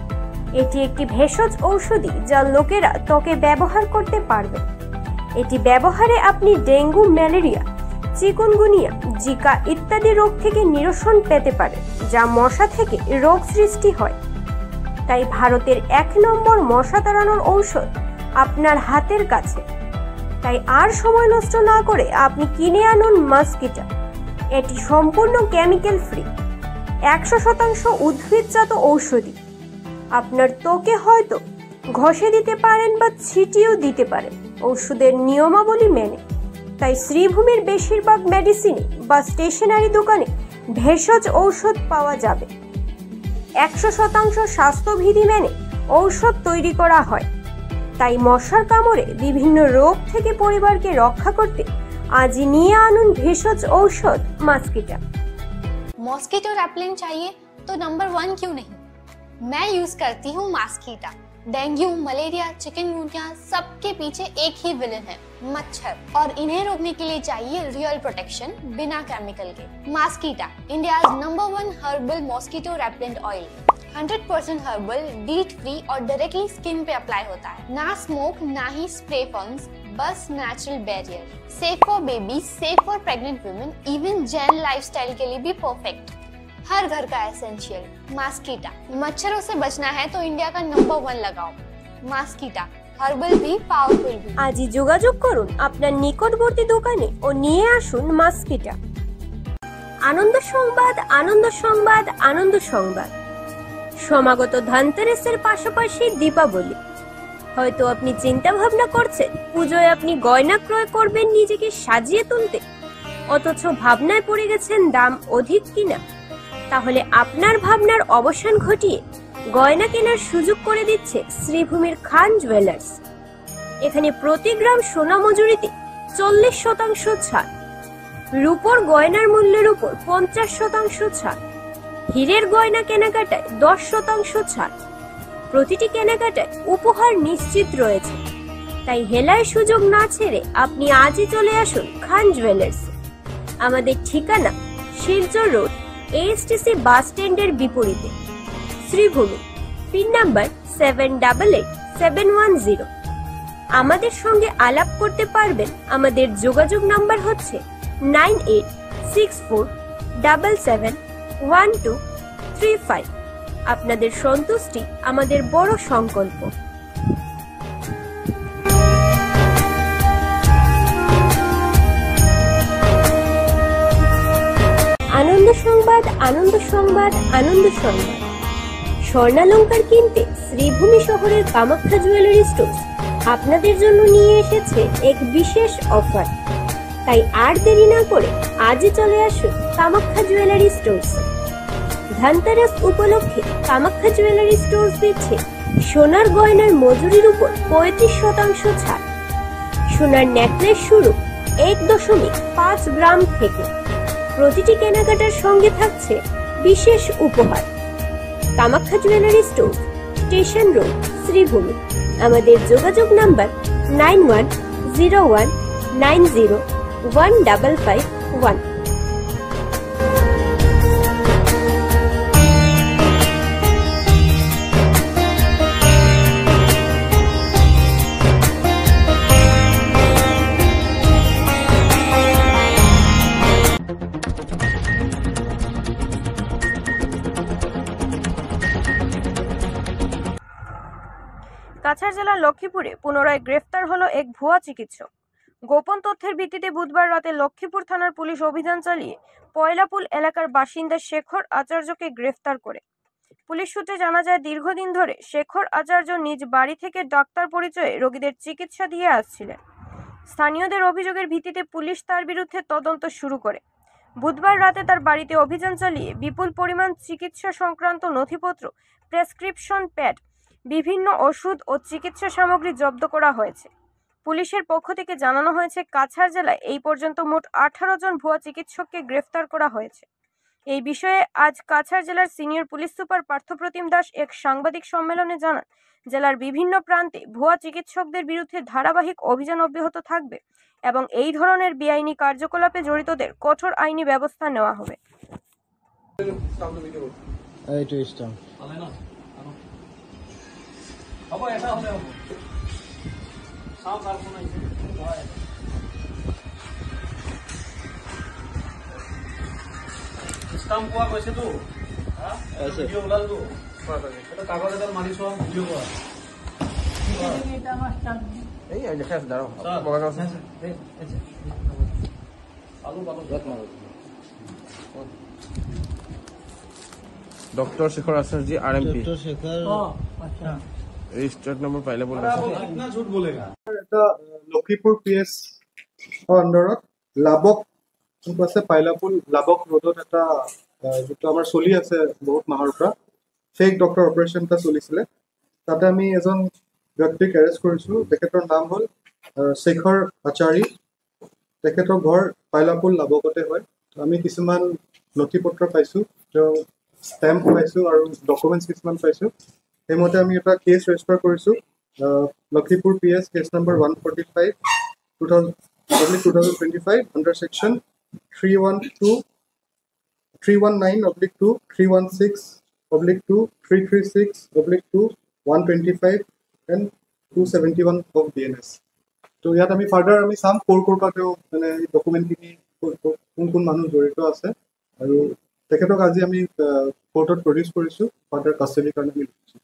এটি একটি ভেষজ ঔষধি যা লোকেরা ত্বকে ব্যবহার করতে পারবে। এটি ব্যবহারে আপনি ডেঙ্গু, ম্যালেরিয়া, চিকুনগুনিয়া, জিকা ইত্যাদি রোগ থেকে নিরসন পেতে পারেন, যা মশা থেকে রোগ সৃষ্টি হয়। তাই ভারতের 1 নম্বর মশা তাড়ানোর ঔষধ আপনার হাতের কাছে। তাই আর সময় নষ্ট না করে আপনি কিনে আনুন মাস্কিটা। এটি সম্পূর্ণ কেমিক্যাল ফ্রি, 100% উদ্ভিদজাত ঔষধি। আপনার ত্বকে হয়তো ঘষে দিতে পারেন বা ছিটিয়েও দিতে পারেন ওষুধের নিয়মাবলী মেনে। তাই শ্রীভূমির বেশিরভাগ মেডিসিনে বা স্টেশনারি দোকানে ভেষজ ঔষধ পাওয়া যাবে। 100% স্বাস্থ্যবিধি মেনে ঔষধ তৈরি করা হয়। তাই মশার কামড়ে বিভিন্ন রোগ থেকে পরিবারকে রক্ষা করতে আজই নিয়ে আনুন ভেষজ ঔষধ মস্কিটা। मॉस्किटो रेपेलेंट चाहिए तो नंबर 1 क्यों नहीं? मैं यूज करती हूँ मस्कीटा। डेंगू, मलेरिया, चिकनगुनिया सबके पीछे एक ही विलन है, मच्छर, और इन्हें रोकने के लिए चाहिए रियल प्रोटेक्शन बिना केमिकल के। मस्कीटा, India's number 1 herbal mosquito repellent oil, 100% herbal, DEET free और डायरेक्टली स्किन पे अप्लाई होता है। ना स्मोक, ना ही स्प्रे फंग्स, बस natural barrier. Safe for baby, safe for pregnant women, even Jain lifestyle के लिए भी परफेक्ट। हर घर का एसेंशियल मस्कीटा। मच्छरों से बचना है तो इंडिया का नंबर 1 लगाओ मस्कीटा, हर्बल भी पावरफुल भी। আজই যোগাযোগ করুন আপনার নিকটবর্তী দোকানে ও নিয়ে আসুন মস্কিটা। আনন্দ সংবাদ, আনন্দ সংবাদ, আনন্দ সংবাদ। সমাগত ধনতেরাসের পাশাপাশি দীপাবলি। হয়তো আপনি চিন্তা ভাবনা করছেন পুজোয় আপনি গয়না ক্রয় করবেন নিজেকে সাজিয়ে তুলতে, অথচ ভাবনায় পড়ে গেছেন দাম অধিক কিনা। তাহলে আপনার ভাবনার অবসান ঘটিয়ে গয়না কেনার সুযোগ করে দিচ্ছে শ্রীভূমির খান জুয়েলার্স। এখানে প্রতি গ্রাম সোনা মজুরিতে 40% ছাড়, রূপোর গয়নার মূল্যের উপর 50% ছাড়, হীরের গয়না কেনাকাটায় 10% ছাড়। প্রতিটি কেনাকাটায় উপহার নিশ্চিত রয়েছে। তাই হেলায় সুযোগ না ছেড়ে আপনি আজই চলে আসুন খান জুয়েলার্স। আমাদের ঠিকানা শিলচর রোড, এএসটিসি বাস স্ট্যান্ডের বিপরীতে, শ্রীভূমি। Pin number 788710। আমাদের সঙ্গে আলাপ করতে পারবেন। আমাদের যোগাযোগ নাম্বার হচ্ছে 9864771235। আপনাদের সন্তুষ্টি আমাদের বড় সংকল্প। আনন্দ সংবাদ, আনন্দ সংবাদ, আনন্দ সংবাদ। স্বর্ণালংকার কিনতে শ্রীভূমি শহরের কামাখ্যা জুয়েলারি স্টোর আপনাদের জন্য নিয়ে এসেছে এক বিশেষ অফার। তাই আর দেরি না করে আজই চলে আসুন কামাখ্যা জুয়েলারি স্টোরস। ধনতেরাস উপলক্ষে কামাখ্যা জুয়েলারি স্টোরস দিচ্ছে সোনার গয়নার মজুরির উপর 35% ছাড়। সোনার নেকলেস শুরু 1.5 গ্রাম থেকে। প্রতিটি কেনাকাটার সঙ্গে থাকছে বিশেষ উপহার। Kamakhya jewellery store, station road, Sribhumi. আমাদের যোগাযোগ নাম্বার 9101901551। কাছাড় জেলার লক্ষ্মীপুরে পুনরায় গ্রেফতার হলো এক ভুয়া চিকিৎসক। গোপন তথ্যের ভিত্তিতে বুধবার রাতে লক্ষ্মীপুর থানার পুলিশ অভিযান চালিয়ে পয়লাপুল এলাকার বাসিন্দা শেখর আচার্যকে গ্রেফতার করে। পুলিশ সূত্রে জানা যায়, দীর্ঘদিন ধরে শেখর আচার্য নিজ বাড়ি থেকে ডাক্তার পরিচয়ে রোগীদের চিকিৎসা দিয়ে আসছিলেন। স্থানীয়দের অভিযোগের ভিত্তিতে পুলিশ তার বিরুদ্ধে তদন্ত শুরু করে। বুধবার রাতে তার বাড়িতে অভিযান চালিয়ে বিপুল পরিমাণ চিকিৎসা সংক্রান্ত নথিপত্র, প্রেসক্রিপশন প্যাড, বিভিন্ন ওষুধ ও চিকিৎসা সামগ্রী জব্দ করা হয়েছে। পুলিশের পক্ষ থেকে জানানো হয়েছে, কাছাড় জেলায় এই পর্যন্ত মোট 18 জন ভুয়া চিকিৎসককে গ্রেফতার করা হয়েছে। এই বিষয়ে আজ কাছাড় জেলার senior police super Parthapratim Das এক সাংবাদিক সম্মেলনে জানান, জেলার বিভিন্ন প্রান্তে ভুয়া চিকিৎসকদের বিরুদ্ধে ধারাবাহিক অভিযান অব্যাহত থাকবে এবং এই ধরনের বেআইনি কার্যকলাপে জড়িতদের কঠোর আইনি ব্যবস্থা নেওয়া হবে। স্টাম্প পোৱা গৈছেতো ভিডিঅ' ওলালতো এটা কাগজ এডাল মাৰি চোৱা ভিডিঅ' কৰা এই শেষ দাঁড়ো ডক্টৰ শেখৰ আচাৰ্যী RMP রেজিস্টার্ড নম্বর পাইলে বলে कितना झूठ बोलेगा এটা লক্ষীপুৰ PS আন্ডাৰত লাবক আছে পাইলাপুল লাবক ৰোডত এটা যেটো আমাৰ চলি আছে বহুত মাহৰ পৰা ফেক ডক্টৰ অপাৰেশন এটা চলিছিলে তাতে আমি এজন ব্যক্তিক এৰেষ্ট কৰিছোঁ। তেখেতৰ নাম হ'ল শেখৰ আচাৰী। তেখেতৰ ঘৰ পাইলাপুল লাবকতে হয়। আমি কিছুমান নথি পত্ৰ পাইছোঁ, তেওঁ ষ্টেম্প পাইছোঁ আৰু ডকুমেণ্টছ কিছুমান পাইছোঁ। সেইমতে আমি এটা কেছ ৰেজিষ্টাৰ কৰিছোঁ। Lakhimpur PS case number 145 2025 under section 319/2, 316/2, 336/2, 125 and 271 of BNS. তো ইয়াত আমি ফাৰ্ডাৰ আমি চাম ক'ৰ পৰা তেওঁ মানে ডকুমেণ্টখিনি কোন মানুহ জড়িত আছে, আৰু তেখেতক আজি আমি কোৰ্টত প্ৰডিউচ কৰিছোঁ ফাৰ্ডাৰ কাষ্টাডিৰ কাৰণে আমি লৈছোঁ।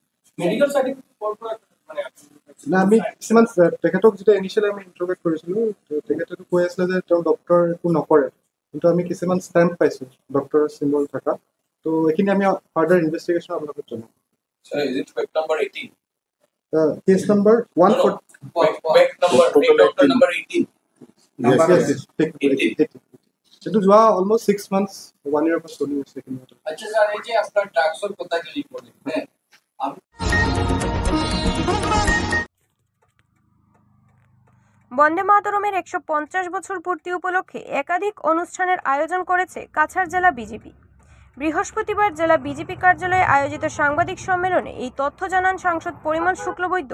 না আমি কিছুমান তেখেতক যেতিয়া ইনিচিয়েলি আমি ইণ্টাৰভিউ কৰিছিলোঁ, তেখেতেতো কৈ আছিলে যে তেওঁ ডক্টৰ একো নকৰে, কিন্তু আমি কিছুমান ষ্টেম্প পাইছোঁ ডক্টৰৰ চিম্বল থকা। তো এইখিনি আমি ফাৰ্ডাৰ ইনভেষ্টিগেশ্যন আপোনালোকক জনাম। কেছ নম্বৰ 140 এইটো যোৱা অলমষ্ট 6 months 1 year পৰা চলি আছে। বন্দে মাতরমের 150 বছর পূর্তি উপলক্ষে একাধিক অনুষ্ঠানের আয়োজন করেছে কাছাড় জেলা বিজেপি। বৃহস্পতিবার জেলা বিজেপি কার্যালয়ে আয়োজিত সাংবাদিক সম্মেলনে এই তথ্য জানান সাংসদ পরিমল শুক্লবৈদ্য,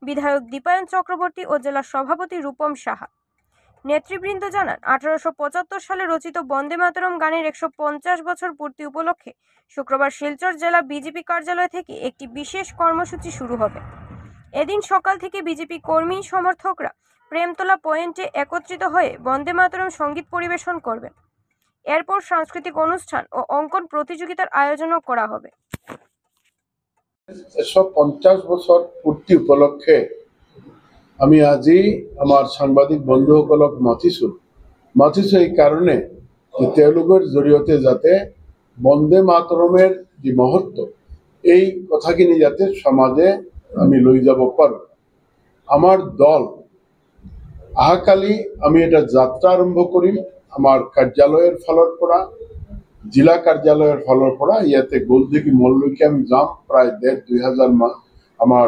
বিধায়ক দীপায়ন চক্রবর্তী ও জেলা সভাপতি রূপম সাহা। নেতৃবৃন্দ জানান 1875 সালে রচিত বন্দে মাতরম গানের 150 বছর পূর্তি উপলক্ষে শুক্রবার শিলচর জেলা বিজেপি কার্যালয় থেকে একটি বিশেষ কর্মসূচি শুরু হবে। এদিন সকাল থেকে বিজেপি কর্মী সমর্থকরা প্রেমতলা পয়েন্টে একত্রিত হয়ে বন্দে মাতরম সঙ্গীত পরিবেশন করবেন। এরপর সাংস্কৃতিক অনুষ্ঠান ও অঙ্কন প্রতিযোগিতার আয়োজনও করা হবে। 150 বছৰ পূৰ্তি উপলক্ষে আমি আজি আমাৰ সাংবাদিক বন্ধুসকলক মাতিছোঁ এই কাৰণে যে তেওঁলোকৰ জৰিয়তে যাতে বন্দে মাতৰমৰ যি মহত্ব এই কথাখিনি যাতে সমাজে আমি লৈ যাব পাৰোঁ। আমাৰ দল অহাকালি আমি এটা যাত্ৰা আৰম্ভ কৰিম আমাৰ কাৰ্যালয়ৰ ফালৰ পৰা, জিলা কাৰ্যালয়ৰ ফালৰ পৰা। ইয়াতে গোলদিঘি মললৈকে আমি যাম, প্ৰায় 1,500-2,000 আমাৰ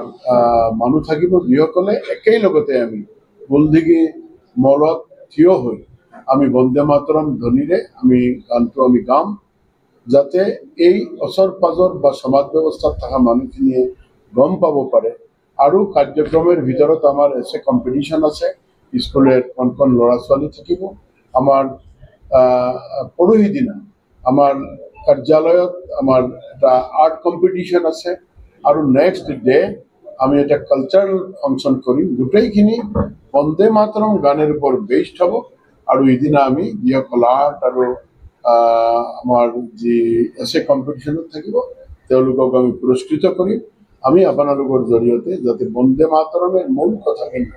মানুহ থাকিব, যিসকলে একেলগতে আমি গোলদিঘি মলত থিয় হৈ আমি বন্দে মাতৰম ধ্বনিৰে আমি গানটো আমি গাম, যাতে এই ওচৰ পাজৰ বা সমাজ ব্যৱস্থাত থকা মানুহখিনিয়ে গম পাব পাৰে। আৰু কাৰ্যক্ৰমৰ ভিতৰত আমাৰ এছে কম্পিটিশ্যন আছে, স্কুলৰ কণ ল'ৰা ছোৱালী থাকিব। আমাৰ পৰহি দিনা আমাৰ কাৰ্যালয়ত আমাৰ এটা আৰ্ট কম্পিটিশ্যন আছে, আৰু নেক্সট ডে আমি এটা কালচাৰেল ফাংচন কৰিম। গোটেইখিনি বন্দে মাতৰম গানৰ ওপৰত বেছড হ'ব। আৰু ইদিনা আমি যিসকল আৰ্ট আৰু আমাৰ যি এছে কম্পিটিশ্যনত থাকিব তেওঁলোকক আমি পুৰস্কৃত কৰিম। আমি আপোনালোকৰ জৰিয়তে যাতে বন্দে মাতৰমৰ মূল কথাখিনি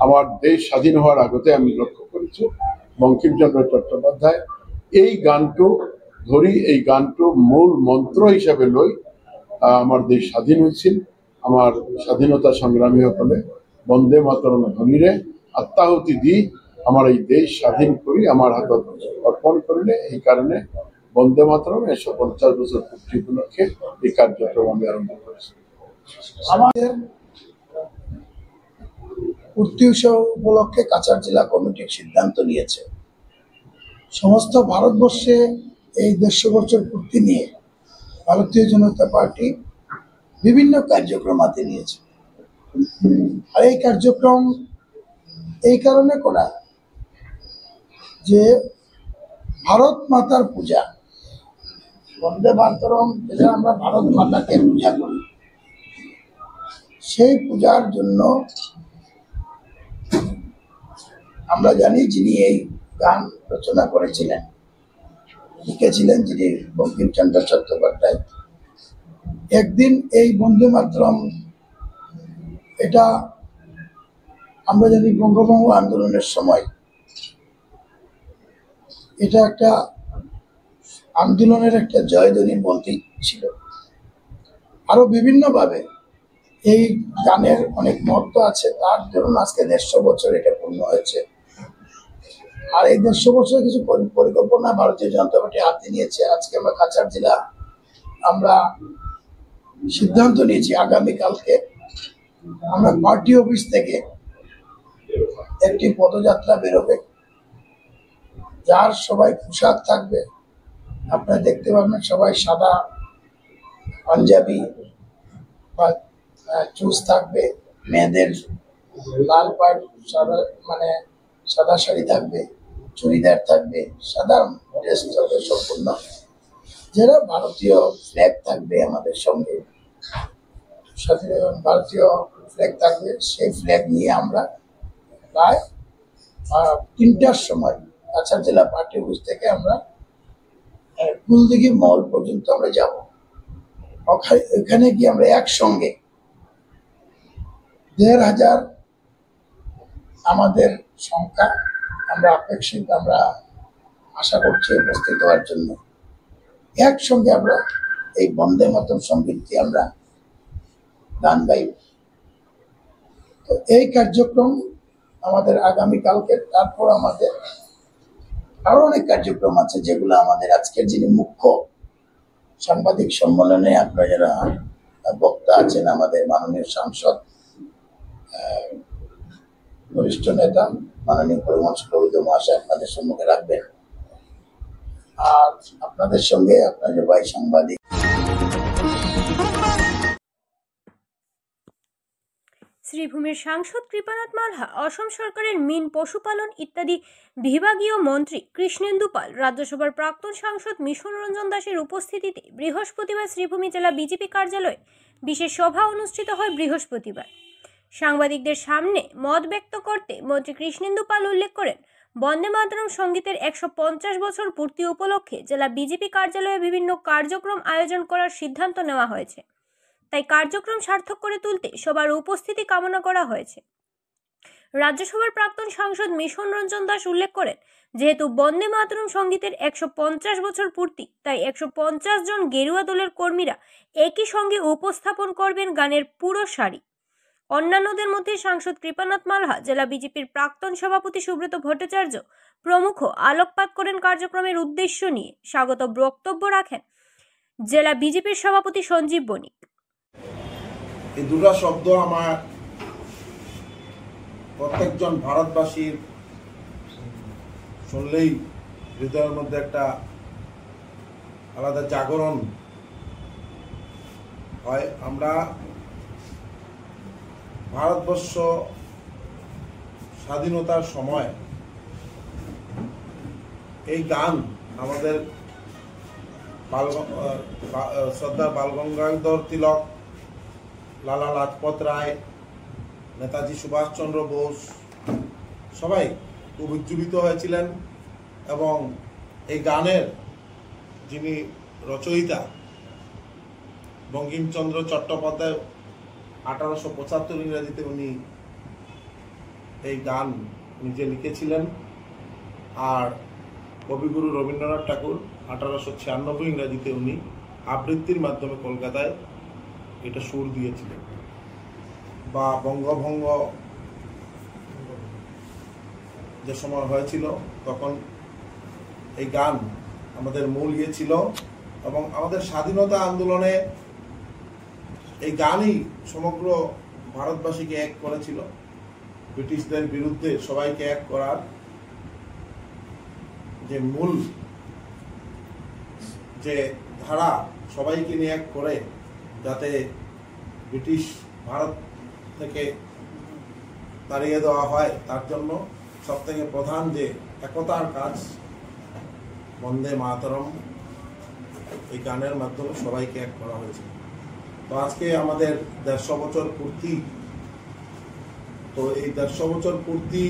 আমাৰ দেশ স্বাধীন হোৱাৰ আগতে আমি লক্ষ্য কৰিছোঁ, বংকিমচন্দ্ৰ চট্টোপাধ্যায় এই গানটো ধৰি এই গানটো মূল মন্ত্ৰ হিচাপে লৈ আমাৰ দেশ স্বাধীন হৈছিল। আমাৰ স্বাধীনতা সংগ্ৰামীসকলে বন্দে মাতৰম ধ্বনিৰে আত্মাহুতি দি আমাৰ এই দেশ স্বাধীন কৰি আমাৰ হাতত অৰ্পণ কৰিলে। এইকাৰণে বন্দে মাতৰম 150 বছৰ পূৰ্তি উপলক্ষে এই কাৰ্যক্ৰম আমি আৰম্ভ কৰিছোঁ। আমাদের পূর্তি উৎসব উপলক্ষে কাছাড় জেলা কমিটি সিদ্ধান্ত নিয়েছে সমস্ত ভারতবর্ষে এই 150 বছর পূর্তি নিয়ে ভারতীয় জনতা পার্টি বিভিন্ন কার্যক্রম হাতে নিয়েছে। আর এই কার্যক্রম এই কারণে করা যে ভারত মাতার পূজা, বন্দে মাতরম যেটা আমরা ভারত মাতাকে পূজা করি, সেই পূজার জন্য আমরা জানি যিনি এই গান রচনা করেছিলেন, লিখেছিলেন যিনি বঙ্কিমচন্দ্র চট্টোপাধ্যায়। একদিন এই বন্দে মাতরম এটা আমরা জানি বঙ্গভঙ্গ আন্দোলনের সময় এটা একটা আন্দোলনের একটা জয়ধ্বনি বন্দী ছিল। আরো বিভিন্নভাবে এই গানের অনেক মহত্ব আছে। তার ধরুন আজকে 150 বছর এটা পূর্ণ হয়েছে। আর এই 150 বছর কিছু পরিকল্পনা ভারতীয় জনতা পার্টি হাতে নিয়েছে। আজকে আমরা কাছাড় জেলা আমরা সিদ্ধান্ত নিয়েছি আগামীকালকে আমরা পার্টি অফিস থেকে একটি পদযাত্রা বেরোবে, যার সবাই পোশাক থাকবে আপনারা দেখতে পাবেন, সবাই সাদা পাঞ্জাবি বা চুজ থাকবে, মেয়েদের লাল পাড় সাদা সাদা শাড়ি থাকবে, চুড়িদার থাকবে, সাধারণ ড্রেস থাকবে সম্পূর্ণ, যারা ভারতীয় ফ্ল্যাগ থাকবে আমাদের সঙ্গে, ভারতীয় ফ্ল্যাগ থাকবে। সেই ফ্ল্যাগ নিয়ে আমরা প্রায় 3টার সময় কাছাড় জেলা পার্টি অফিস থেকে আমরা কুলদিঘি মল পর্যন্ত আমরা যাব। ওখানে গিয়ে আমরা একসঙ্গে 1,500 আমাদের সংখ্যা আমরা আপেক্ষিক আমরা আশা করছি উপস্থিত হওয়ার জন্য। একসঙ্গে আমরা এই বন্দে মাতরম সঙ্গীতটি আমরা গান গাইব। তো এই কার্যক্রম আমাদের আগামীকালকে, তারপর আমাদের আরো অনেক কার্যক্রম আছে যেগুলো আমাদের আজকের যিনি মুখ্য সাংবাদিক সম্মেলনে আপনারা যারা বক্তা আছেন, আমাদের মাননীয় সাংসদ বরিষ্ঠ নেতা মাননীয় পরিমল শুক্লবৈদ্য মহাশয় আপনাদের সম্মুখে রাখবেন। আর আপনাদের সঙ্গে আপনাদের ভাই সাংবাদিক শ্রীভূমির সাংসদ কৃপানাথ মালহা, অসম সরকারের মিন, পশুপালন ইত্যাদি বিভাগীয় মন্ত্রী কৃষ্ণেন্দু পাল, রাজ্যসভার প্রাক্তন সাংসদ মিশন রঞ্জন দাসের উপস্থিতিতে বৃহস্পতিবার শ্রীভূমি জেলা বিজেপি কার্যালয়ে বিশেষ সভা অনুষ্ঠিত হয়। বৃহস্পতিবার সাংবাদিকদের সামনে মত ব্যক্ত করতে মন্ত্রী কৃষ্ণেন্দু পাল উল্লেখ করেন, বন্দে মাতরম সঙ্গীতের 150 বছর পূর্তি উপলক্ষে জেলা বিজেপি কার্যালয়ে বিভিন্ন কার্যক্রম আয়োজন করার সিদ্ধান্ত নেওয়া হয়েছে। তাই কার্যক্রম সার্থক করে তুলতে সবার উপস্থিতি কামনা করা হয়েছে। রাজ্যসভার প্রাক্তন সাংসদ মিশন রঞ্জন দাস উল্লেখ করেন, যেহেতু বন্দে মাতরম সঙ্গীতের 150 বছর পূর্তি, তাই 150 জন গেরুয়া দলের কর্মীরা একই সঙ্গে উপস্থাপন করবেন গানের পুরো সারি। অন্যান্যদের মধ্যে সাংসদ কৃপানাথ মালহা, জেলা বিজেপির প্রাক্তন সভাপতি সুব্রত ভট্টাচার্য প্রমুখ আলোকপাত করেন। কার্যক্রমের উদ্দেশ্য নিয়ে স্বাগত বক্তব্য রাখেন জেলা বিজেপির সভাপতি সঞ্জীব বণিক। এই দুটো শব্দ আমার প্রত্যেকজন ভারতবাসীর শুনলেই হৃদয়ের মধ্যে একটা আলাদা জাগরণ হয়। আমরা ভারতবর্ষ স্বাধীনতার সময় এই গান আমাদের সর্দার বালগঙ্গাধর তিলক, লালা লাজপত রায়, নেতাজি সুভাষচন্দ্র বোস সবাই খুব উজ্জীবিত হয়েছিলেন এবং এই গানের যিনি রচয়িতা বঙ্কিমচন্দ্র চট্টোপাধ্যায় 1875 ইংরেজিতে উনি এই গান নিজে লিখেছিলেন, আর কবিগুরু রবীন্দ্রনাথ ঠাকুর 1896 ইংরেজিতে উনি আবৃত্তির মাধ্যমে কলকাতায় এটা সুর দিয়েছিলেন। বা বঙ্গভঙ্গ যে সময় হয়েছিল তখন এই গান আমাদের মূল ইয়ে ছিল এবং আমাদের স্বাধীনতা আন্দোলনে এই গানই সমগ্র ভারতবাসীকে এক করেছিল। ব্রিটিশদের বিরুদ্ধে সবাইকে এক করার যে মূল যে ধারা, সবাইকে নিয়ে এক করে যাতে ব্রিটিশ ভারত থেকে তাড়িয়ে দেওয়া হয়, তার জন্য সবথেকে প্রধান যে একতার কাজ বন্দে মাতরম এই গানের মাধ্যমে সবাইকে এক করা হয়েছে। তো আজকে আমাদের 150 বছর পূর্তি, তো এই 150 বছর পূর্তি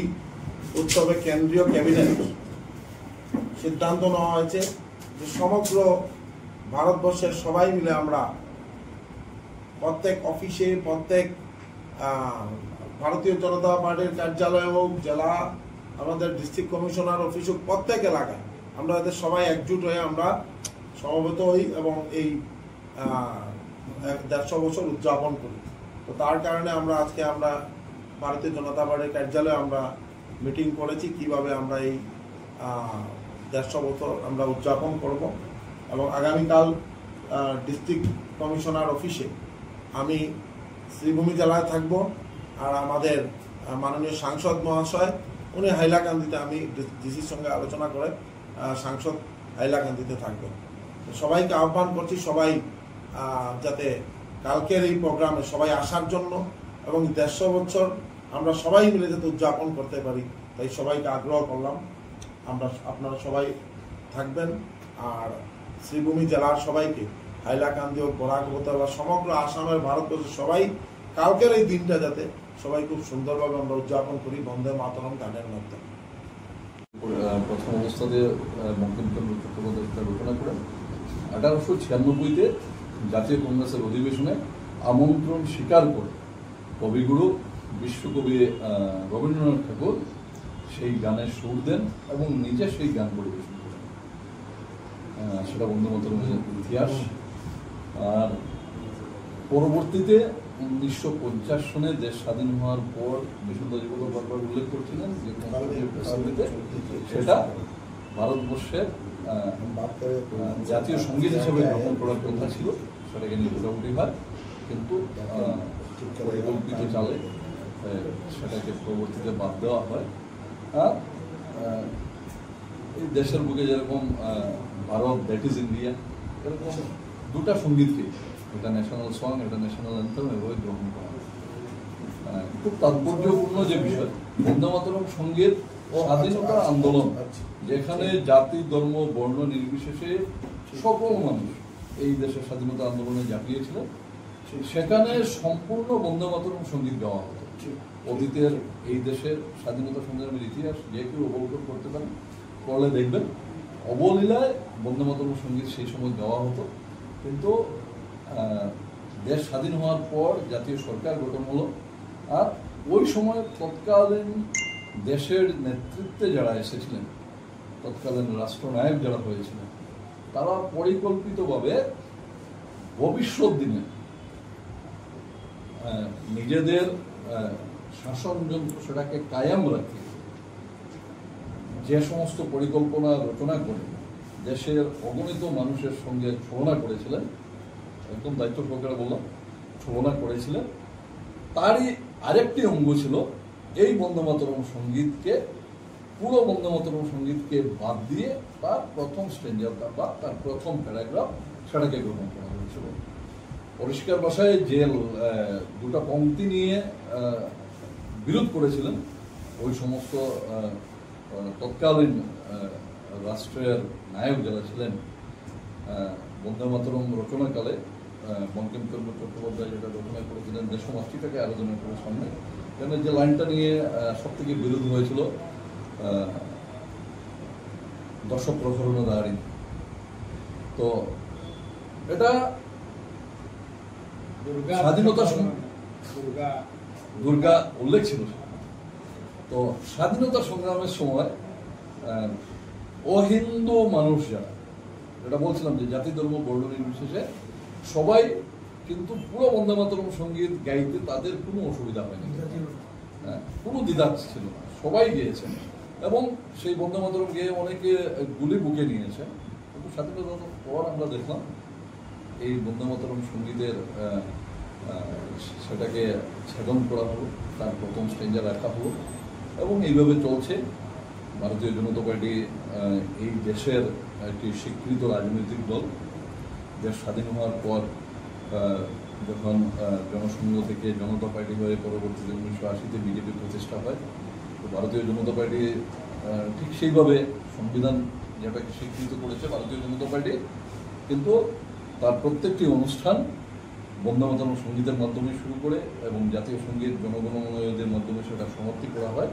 উৎসবে কেন্দ্রীয় ক্যাবিনেট সিদ্ধান্ত নেওয়া হয়েছে যে সমগ্র ভারতবর্ষের সবাই মিলে আমরা প্রত্যেক অফিসে, প্রত্যেক ভারতীয় জনতা পার্টির কার্যালয় হোক, জেলা আমাদের ডিস্ট্রিক্ট কমিশনার অফিস হোক, প্রত্যেক এলাকায় আমরা এদের সবাই একজুট হয়ে আমরা সমবেত হই এবং এই 150 বছর উদযাপন করি। তো তার কারণে আমরা আজকে আমরা ভারতীয় জনতা পার্টির কার্যালয়ে আমরা মিটিং করেছি কিভাবে আমরা এই 150 বছর আমরা উদযাপন করব এবং আগামীকাল ডিস্ট্রিক্ট কমিশনার অফিসে আমি শ্রীভূমি জেলায় থাকবো। আর আমাদের মাননীয় সাংসদ মহাশয় উনি হাইলাকান্দিতে, আমি ডিসির সঙ্গে আলোচনা করে সাংসদ হাইলাকান্দিতে থাকবেন। সবাইকে আহ্বান করছি সবাই যাতে কালকের এই প্রোগ্রামে সবাই আসার জন্য এবং 150 বছর আমরা সবাই মিলে যাতে উদযাপন করতে পারি, তাই সবাইকে আগ্রহ করলাম। আপনারা সবাই থাকবেন। আর শ্রীভূমি জেলার সবাইকে, হাইলাকান্দি ও বরাক উপত্যকা সমগ্র আসামের ভারতবর্ষের সবাই কালকের এই দিনটা যাতে সবাই খুব সুন্দরভাবে আমরা উদযাপন করি বন্দে মাতরম গানের মাধ্যমে। প্রথম অবস্থাতে বঙ্কিমচন্দ্র চট্টোপাধ্যায় ঘোষণা করেন 1896-তে জাতীয় কংগ্রেসের অধিবেশনে আমন্ত্রণ স্বীকার করে কবিগুরু বিশ্বকবি রবীন্দ্রনাথ ঠাকুর সেই গানের সুর দেন এবং নিজে সেই গান পরিবেশন করেন। সেটা বন্দে মাতরমের ইতিহাস। আর পরবর্তীতে 1950 সনে দেশ স্বাধীন হওয়ার পর বিশুদ্ধজি বারবার উল্লেখ করছিলেন যে সেটা ভারতবর্ষের জাতীয় সঙ্গীত হিসেবে গ্রহণ করার কথা ছিল। সেটাকে নিয়ে মোটামুটি হয়, কিন্তু পরিকল্পিত চালে সেটাকে পরবর্তীতে বাদ দেওয়া হয়। আর এই দেশের বুকে যেরকম ভারত, দ্যাট ইজ ইন্ডিয়া, এরকম দুটা সঙ্গীতকে, এটা ন্যাশনাল সং, এটা ন্যাশনাল অ্যান্থেম, এভাবে গ্রহণ করা। খুব তাৎপর্যপূর্ণ যে বিষয়, বন্দে মাতরম সঙ্গীত স্বাধীনতা আন্দোলন, যেখানে জাতি, ধর্ম, বর্ণ নির্বিশেষে সকল মানুষ এই দেশের স্বাধীনতা আন্দোলনে ঝাঁপিয়েছিলেন, সেখানে সম্পূর্ণ বন্দে মাতরম সঙ্গীত গাওয়া হতো। অতীতের এই দেশের স্বাধীনতা সংগ্রামের ইতিহাস যে কেউ অবলোকন করতে পারেন, করলে দেখবেন অবলীলায় বন্দে মাতরম সঙ্গীত সেই সময় গাওয়া হতো। কিন্তু দেশ স্বাধীন হওয়ার পর জাতীয় সরকার গঠন হলো, আর ওই সময় তৎকালীন দেশের নেতৃত্বে যারা এসেছিলেন, তৎকালীন রাষ্ট্রনায়ক যারা হয়েছিলেন, তারা পরিকল্পিতভাবে ভবিষ্যৎ দিনে নিজেদের শাসনযন্ত্র সেটাকে কায়েম রাখে যে সমস্ত পরিকল্পনা রচনা করে দেশের অগণিত মানুষের সঙ্গে ছলনা করেছিলেন, একদম দায়িত্ব সহকারে বললাম, ছলনা করেছিলেন, তারই আরেকটি অঙ্গ ছিল এই বন্দে মাতরম সঙ্গীতকে, পুরো বন্দে মাতরম সঙ্গীতকে বাদ দিয়ে তার প্রথম স্ট্যান্ডারটা বা তার প্রথম প্যারাগ্রাফ সেটাকে গ্রহণ করা হয়েছিল। পরিষ্কার ভাষায় যে দুটা পংক্তি নিয়ে বিরোধ করেছিলেন ওই সমস্ত তৎকালীন রাষ্ট্রের নায়ক যারা ছিলেন, বন্দে মাতরম রচনাকালে বঙ্কিমচন্দ্র চট্টোপাধ্যায় যেটা রচনা করেছিলেন দেশমাতৃকাকে আলোচনা করে সামনে, কেন যে লাইনটা নিয়ে সব থেকে বিরোধ হয়েছিল দশ প্রহরণ দাঁড়ি। তো এটা স্বাধীনতা দুর্গা উল্লেখ ছিল। তো স্বাধীনতা সংগ্রামের সময় অহিন্দু মানুষ যারা, এটা বলছিলাম যে জাতি, ধর্ম, বর্ণ নির্বিশেষে সবাই কিন্তু পুরো বন্দে মাতরম সঙ্গীত গাইতে তাদের কোনো অসুবিধা হয়নি, কোনো দ্বিধা ছিল না, সবাই গিয়েছেন এবং সেই বন্দে মাতরম গিয়ে অনেকে গুলি বুকে নিয়েছেন। কিন্তু স্বাধীনতার পর আমরা দেখলাম এই বন্দে মাতরম সঙ্গীতের সেটাকে ছেদন করা হলো, তার প্রথম স্ট্যান্ডার রাখা হলো এবং এইভাবে চলছে। ভারতীয় জনতা পার্টি এই দেশের একটি স্বীকৃত রাজনৈতিক দল। দেশ স্বাধীন হওয়ার পর যখন জনসংঘ থেকে জনতা পার্টি হয়ে পরবর্তীতে 1980-তে বিজেপি প্রতিষ্ঠা হয়, তো ভারতীয় জনতা পার্টি ঠিক সেইভাবে সংবিধান যেটাকে স্বীকৃত করেছে ভারতীয় জনতা পার্টি, কিন্তু তার প্রত্যেকটি অনুষ্ঠান বন্দে মাতরম সঙ্গীতের মাধ্যমে শুরু করে এবং জাতীয় সঙ্গীত জনগণমনদের মাধ্যমে সেটা সমাপ্তি করা হয়।